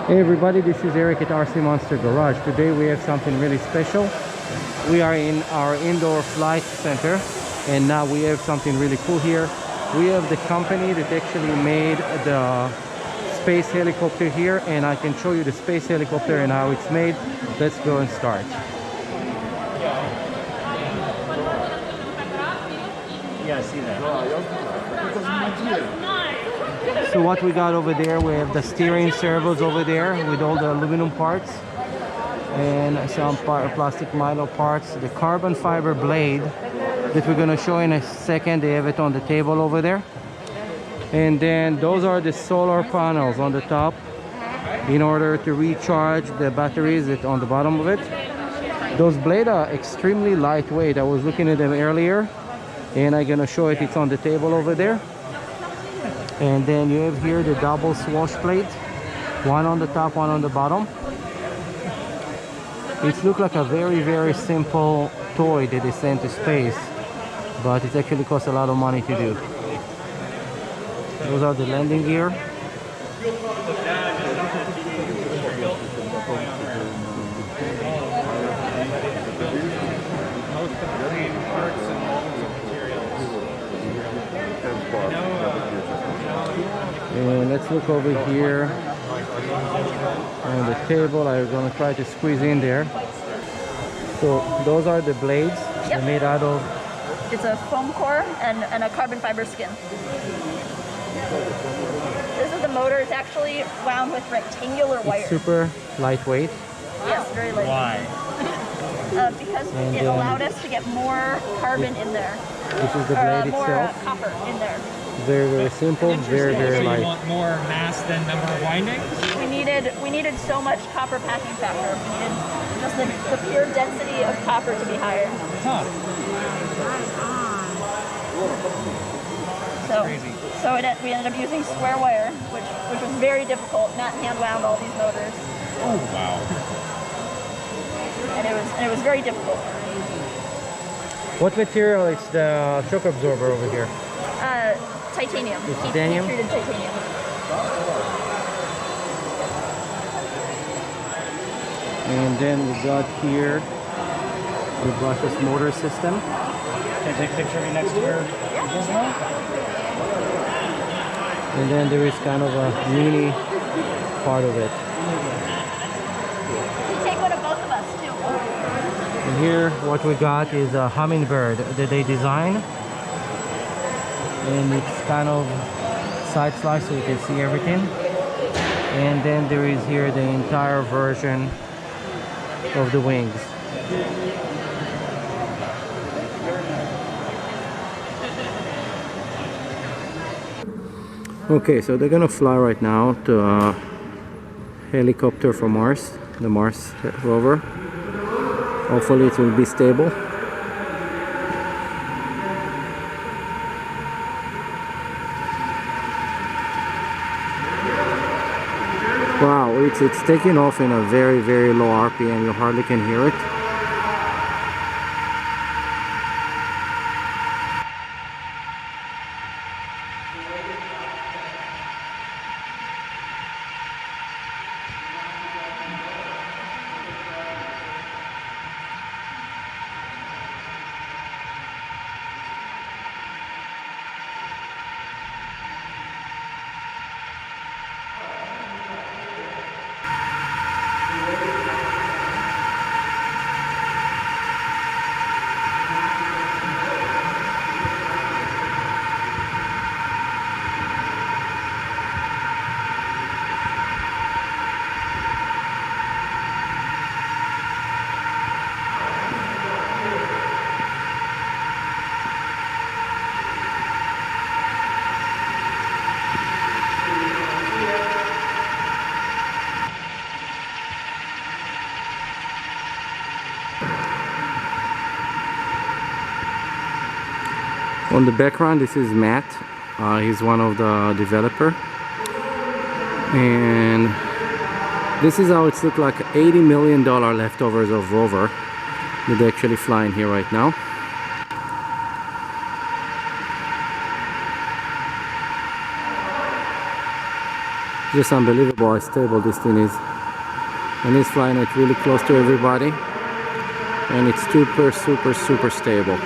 Hey everybody, this is Eric at RC Monster Garage. Today we have something really special. We are in our indoor flight center and now we have something really cool here. We have the company that actually made the space helicopter here, and I can show you the space helicopter and how it's made. Let's go and start. Yeah, I see that. So what we got over there, we have the steering servos over there with all the aluminum parts and some plastic milo parts. The carbon fiber blade that we're going to show in a second, they have it on the table over there. And then those are the solar panels on the top in order to recharge the batteries that on the bottom of it. Those blades are extremely lightweight. I was looking at them earlier and I'm going to show it. It's on the table over there. And then you have here the double swash plate, one on the top, one on the bottom. It looks like a very simple toy that they sent to space, but it actually costs a lot of money to do. Those are the landing gear. And let's look over here on the table. I'm going to try to squeeze in there. So those are the blades. Yep. They're made out of... It's a foam core and a carbon fiber skin. This is the motor. It's actually wound with rectangular wire. It's super lightweight. Yes, very lightweight. Why? Because it allowed us to get more carbon in there. This is the blade more itself. copper in there. Very simple, very So light. you want more mass than number of windings? We needed so much copper packing factor. We needed just the pure density of copper to be higher. Huh. So we ended up using square wire, which was very difficult. Matt hand wound all these motors. Oh wow. And it was very difficult. What material is the shock absorber over here? Titanium. It's titanium? Heat-treated titanium. And then we got here the brushless motor system. Can I take a picture of you next to your gizmo? And then there is kind of a mini part of it. You take one of both of us too. And here what we got is a Hummingbird that they designed. And it's kind of side slice so you can see everything. And then there is here the entire version of the wings. Okay, so they're gonna fly right now to a helicopter from Mars, the Mars rover. Hopefully it will be stable. Wow, it's taking off in a very low RPM. You hardly can hear it. On the background, this is Matt. He's one of the developer, and this is how it's looked like. $80 million leftovers of Rover that they're actually flying here right now. Just unbelievable how stable this thing is. And it's flying it really close to everybody. And it's super stable.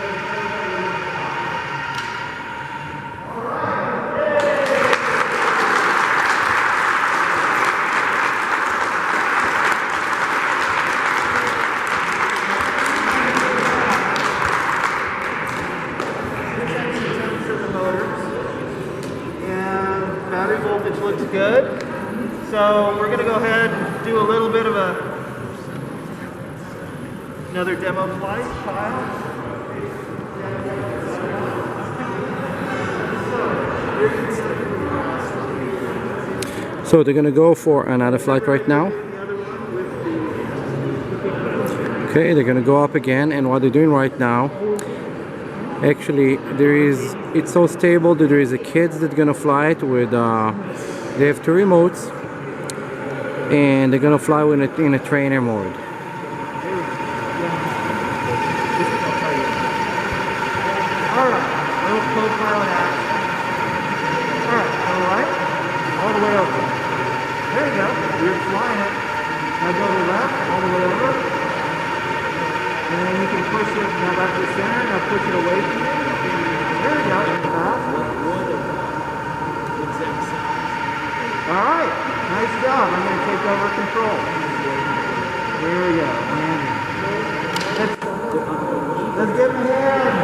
Battery voltage looks good. So we're going to go ahead and do a little bit of another demo flight, Kyle. So they're gonna go for another flight right now. Okay, they're gonna go up again, and what they're doing right now, actually it's so stable that there is a kids that gonna fly it with they have 2 remotes, and they're gonna fly with it in a trainer mode. Alright, little co-pilot action. Alright, all the way over. There you go, you're flying it. Now go to the left, all the way over. And then you can push it now back to the center, now push it away from you. There you go, back. Alright, nice job. I'm going to take over control. There we go. Let's give him a hand.